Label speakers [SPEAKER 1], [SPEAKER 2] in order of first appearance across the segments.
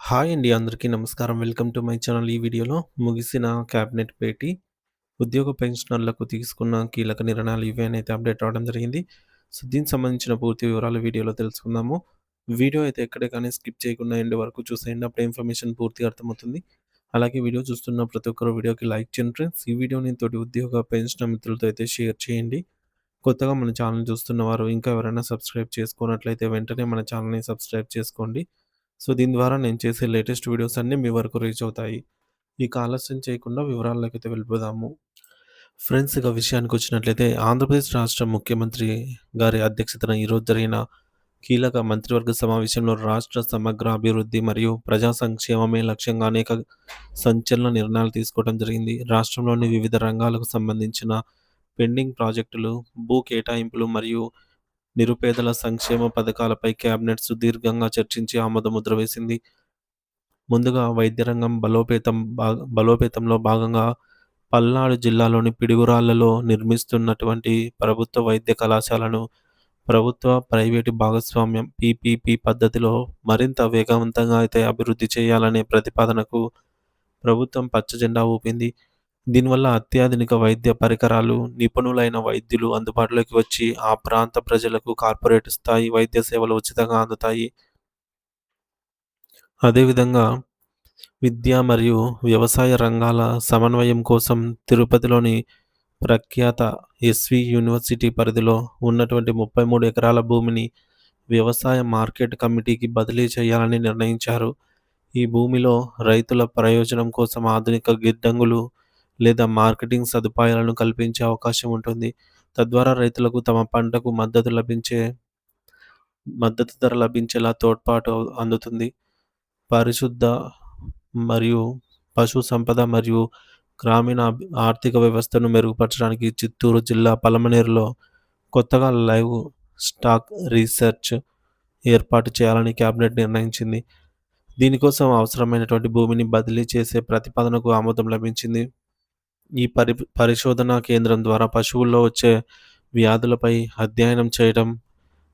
[SPEAKER 1] Hi అండి. అందరికీ నమస్కారం. Welcome to my channel. ఈ వీడియోలో ముగిసిన క్యాబినెట్ భేటీ, ఉద్యోగ పెన్షనర్లకు తీసుకున్న కీలక నిర్ణయాలు ఇవే అని అయితే అప్డేట్ రావడం జరిగింది. సో, దీనికి సంబంధించిన పూర్తి వివరాలు వీడియోలో తెలుసుకుందాము. వీడియో అయితే ఎక్కడే కానీ స్కిప్ చేయకుండా ఎండ్ వరకు చూసేయండి. అప్పుడే ఇన్ఫర్మేషన్ పూర్తిగా అర్థమవుతుంది. అలాగే వీడియో చూస్తున్న ప్రతి ఒక్కరు వీడియోకి లైక్ చేయండి ఫ్రెండ్స్. ఈ వీడియోని తోటి ఉద్యోగ పెన్షనర్ మిత్రులతో అయితే షేర్ చేయండి. కొత్తగా మన ఛానల్ చూస్తున్న వారు ఇంకా ఎవరైనా సబ్స్క్రైబ్ చేసుకోనట్లయితే వెంటనే మన ఛానల్‌ని సబ్స్క్రైబ్ చేసుకోండి. సో, దీని ద్వారా నేను చేసే లేటెస్ట్ వీడియోస్ అన్నీ మీ వరకు రీచ్ అవుతాయి. ఇక ఆలస్యం చేయకుండా వివరాల్లోకైతే వెళ్ళిపోదాము. ఫ్రెండ్స్, ఇక విషయానికొచ్చినట్లయితే ఆంధ్రప్రదేశ్ రాష్ట్ర ముఖ్యమంత్రి గారి అధ్యక్షతన ఈరోజు జరిగిన కీలక మంత్రివర్గ సమావేశంలో రాష్ట్ర సమగ్ర అభివృద్ధి మరియు ప్రజా సంక్షేమమే లక్ష్యంగా అనేక సంచలన నిర్ణయాలు తీసుకోవడం జరిగింది. రాష్ట్రంలోని వివిధ రంగాలకు సంబంధించిన పెండింగ్ ప్రాజెక్టులు, భూ కేటాయింపులు మరియు నిరుపేదల సంక్షేమ పథకాలపై కేబినెట్ సుదీర్ఘంగా చర్చించి ఆమోదముద్ర వేసింది. ముందుగా వైద్య రంగం బలోపేతంలో భాగంగా పల్నాడు జిల్లాలోని పిడుగురాళ్లలో నిర్మిస్తున్నటువంటి ప్రభుత్వ వైద్య కళాశాలను ప్రభుత్వ, ప్రైవేటు భాగస్వామ్యం పీపీపీ పద్ధతిలో మరింత వేగవంతంగా అయితే అభివృద్ధి చేయాలనే ప్రతిపాదనకు ప్రభుత్వం పచ్చజెండా ఊపింది. దీనివల్ల అత్యాధునిక వైద్య పరికరాలు, నిపుణులైన వైద్యులు అందుబాటులోకి వచ్చి ఆ ప్రాంత ప్రజలకు కార్పొరేట్ స్థాయి వైద్య సేవలు ఉచితంగా అందుతాయి. అదేవిధంగా విద్య మరియు వ్యవసాయ రంగాల సమన్వయం కోసం తిరుపతిలోని ప్రఖ్యాత ఎస్వి యూనివర్సిటీ పరిధిలో ఉన్నటువంటి 33 ఎకరాల భూమిని వ్యవసాయ మార్కెట్ కమిటీకి బదిలీ చేయాలని నిర్ణయించారు. ఈ భూమిలో రైతుల ప్రయోజనం కోసం ఆధునిక గిడ్డంగులు లేదా మార్కెటింగ్ సదుపాయాలను కల్పించే అవకాశం ఉంటుంది. తద్వారా రైతులకు తమ పంటకు మద్దతు ధర లభించేలా తోడ్పాటు అందుతుంది. పరిశుద్ధ మరియు పశు సంపద మరియు గ్రామీణ ఆర్థిక వ్యవస్థను మెరుగుపరచడానికి చిత్తూరు జిల్లా పలమనేరులో కొత్తగా లైవ్ స్టాక్ రీసెర్చ్ ఏర్పాటు చేయాలని కేబినెట్ నిర్ణయించింది. దీనికోసం అవసరమైనటువంటి భూమిని బదిలీ చేసే ప్రతిపాదనకు ఆమోదం లభించింది. ఈ పరిశోధనా కేంద్రం ద్వారా పశువుల్లో వచ్చే వ్యాధులపై అధ్యయనం చేయడం,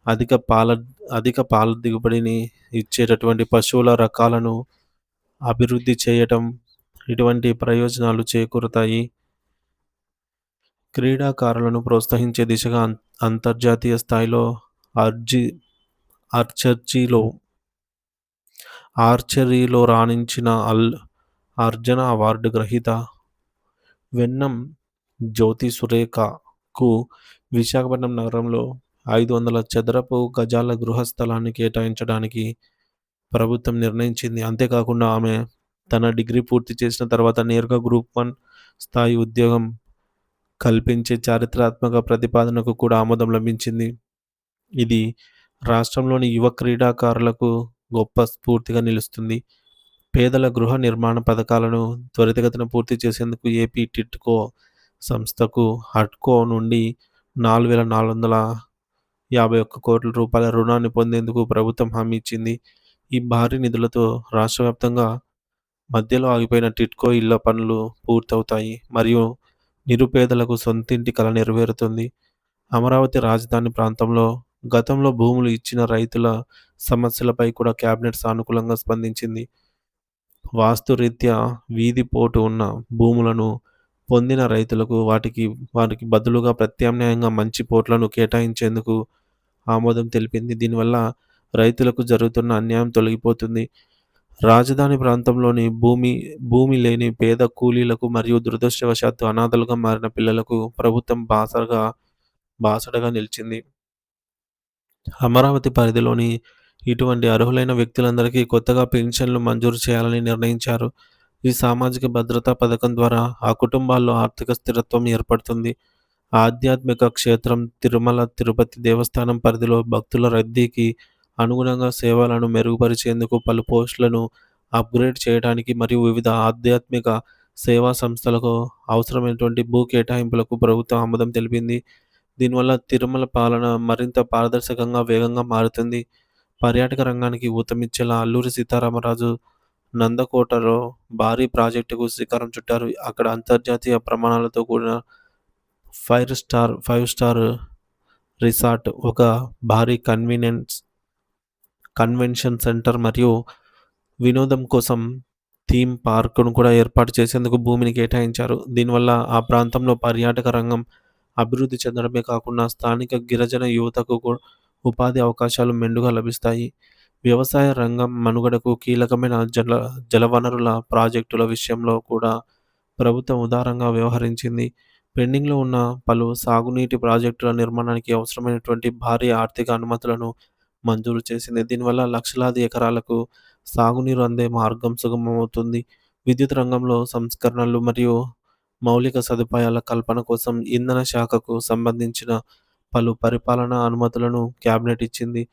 [SPEAKER 1] అధిక పాల అధిక పాల దిగుబడిని ఇచ్చేటటువంటి పశువుల రకాలను అభివృద్ధి చేయటం, ఇటువంటి ప్రయోజనాలు చేకూరుతాయి. క్రీడాకారులను ప్రోత్సహించే దిశగా అంతర్జాతీయ స్థాయిలో ఆర్జి ఆర్చర్చీలో ఆర్చరీలో రాణించిన అర్జున అవార్డు గ్రహీత వెన్నం జ్యోతి సురేఖకు విశాఖపట్నం నగరంలో 500 చదరపు గజాల గృహ స్థలాన్ని కేటాయించడానికి ప్రభుత్వం నిర్ణయించింది. అంతేకాకుండా ఆమె తన డిగ్రీ పూర్తి చేసిన తర్వాత నేరుగా గ్రూప్ 1 స్థాయి ఉద్యోగం కల్పించే చారిత్రాత్మక ప్రతిపాదనకు కూడా ఆమోదం లభించింది. ఇది రాష్ట్రంలోని యువ క్రీడాకారులకు గొప్ప స్ఫూర్తిగా నిలుస్తుంది. పేదల గృహ నిర్మాణ పథకాలను త్వరితగతిన పూర్తి చేసేందుకు ఏపీ టిడ్కో సంస్థకు హడ్కో నుండి 4,451 కోట్ల రూపాయల రుణాన్ని పొందేందుకు ప్రభుత్వం హామీ ఇచ్చింది. ఈ భారీ నిధులతో రాష్ట్ర వ్యాప్తంగా మధ్యలో ఆగిపోయిన టిడ్కో ఇళ్ల పనులు పూర్తవుతాయి మరియు నిరుపేదలకు సొంతింటి కల నెరవేరుతుంది. అమరావతి రాజధాని ప్రాంతంలో గతంలో భూములు ఇచ్చిన రైతుల సమస్యలపై కూడా కేబినెట్ సానుకూలంగా స్పందించింది. వాస్తురీత్యా వీధి పోటు ఉన్న భూములను పొందిన రైతులకు వారికి బదులుగా ప్రత్యామ్నాయంగా మంచి పోట్లను కేటాయించేందుకు ఆమోదం తెలిపింది. దీనివల్ల రైతులకు జరుగుతున్న అన్యాయం తొలగిపోతుంది. రాజధాని ప్రాంతంలోని భూమి లేని పేద కూలీలకు మరియు దురదృష్టవశాత్తు అనాథలుగా మారిన పిల్లలకు ప్రభుత్వం బాసటగా నిలిచింది. అమరావతి పరిధిలోని ఇటువంటి అర్హులైన వ్యక్తులందరికీ కొత్తగా పెన్షన్లు మంజూరు చేయాలని నిర్ణయించారు. ఈ సామాజిక భద్రతా పథకం ద్వారా ఆ కుటుంబాల్లో ఆర్థిక స్థిరత్వం ఏర్పడుతుంది. ఆధ్యాత్మిక క్షేత్రం తిరుమల తిరుపతి దేవస్థానం పరిధిలో భక్తుల రద్దీకి అనుగుణంగా సేవలను మెరుగుపరిచేందుకు పలు పోస్టులను అప్గ్రేడ్ చేయడానికి మరియు వివిధ ఆధ్యాత్మిక సేవా సంస్థలకు అవసరమైనటువంటి భూ కేటాయింపులకు ప్రభుత్వం ఆమోదం తెలిపింది. దీనివల్ల తిరుమల పాలన మరింత పారదర్శకంగా, వేగంగా మారుతుంది. పర్యాటక రంగానికి ఊతమిచ్చేలా అల్లూరి సీతారామరాజు నందకోటలో భారీ ప్రాజెక్టుకు శ్రీకారం చుట్టారు. అక్కడ అంతర్జాతీయ ప్రమాణాలతో కూడిన 5 స్టార్ రిసార్ట్, ఒక భారీ కన్వెన్షన్ సెంటర్ మరియు వినోదం కోసం థీమ్ పార్క్‌ను కూడా ఏర్పాటు చేసేందుకు భూమిని కేటాయించారు. దీనివల్ల ఆ ప్రాంతంలో పర్యాటక రంగం అభివృద్ధి చెందడమే కాకుండా స్థానిక గిరిజన యువతకు ఉపాధి అవకాశాలు మెండుగా లభిస్తాయి. వ్యవసాయ రంగం మనుగడకు కీలకమైన జలవనరుల ప్రాజెక్టుల విషయంలో కూడా ప్రభుత్వం ఉదారంగా వ్యవహరించింది. పెండింగ్‌లో ఉన్న పలు సాగునీటి ప్రాజెక్టుల నిర్మాణానికి అవసరమైనటువంటి భారీ ఆర్థిక అనుమతులను మంజూరు చేసింది. దీనివల్ల లక్షలాది ఎకరాలకు సాగునీరు అందే మార్గం సుగమమవుతుంది. విద్యుత్ రంగంలో సంస్కరణలు మరియు మౌలిక సదుపాయాల కల్పన కోసం ఇంధన శాఖకు సంబంధించిన పలు పరిపాలనా అనుమతులను క్యాబినెట్ ఇచ్చింది.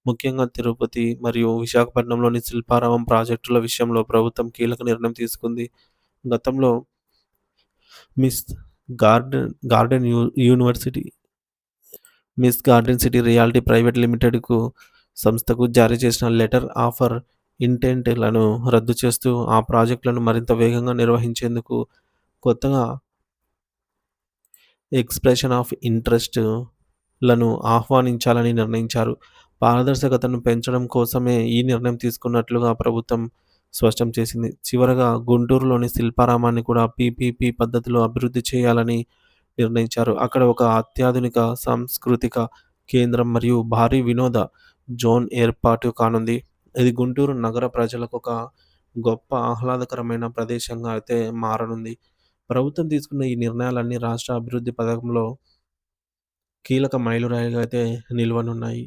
[SPEAKER 1] ముఖ్యంగా తిరుపతి మరియు విశాఖపట్నంలోని శిల్పారామం ప్రాజెక్టుల విషయంలో ప్రభుత్వం కీలక నిర్ణయం తీసుకుంది. గతంలో Miss Garden University Miss Garden City Realty Private లిమిటెడ్‌కు సంస్థకు జారీ చేసిన లెటర్ ఆఫర్ ఇంటెంట్‌లను రద్దు చేస్తూ ఆ ప్రాజెక్టులను మరింత వేగంగా నిర్వహించేందుకు కొత్తగా ఎక్స్‌ప్రెషన్ ఆఫ్ ఇంట్రెస్ట్‌లను ఆహ్వానించాలని నిర్ణయించారు. పారదర్శకతను పెంచడం కోసమే ఈ నిర్ణయం తీసుకున్నట్లుగా ప్రభుత్వం స్పష్టం చేసింది. చివరగా గుంటూరులోని శిల్పారామాన్ని కూడా పీపీపీ పద్ధతిలో అభివృద్ధి చేయాలని నిర్ణయించారు. అక్కడ ఒక అత్యాధునిక సాంస్కృతిక కేంద్రం మరియు భారీ వినోద జోన్ ఏర్పాటు కానుంది. ఇది గుంటూరు నగర ప్రజలకు ఒక గొప్ప ఆహ్లాదకరమైన ప్రదేశంగా అయితే మారనుంది. ప్రభుత్వం తీసుకున్న ఈ నిర్ణయాలన్నీ రాష్ట్ర అభివృద్ధి పథకంలో కీలక మైలురాయిగా అయితే నిలవనున్నాయి.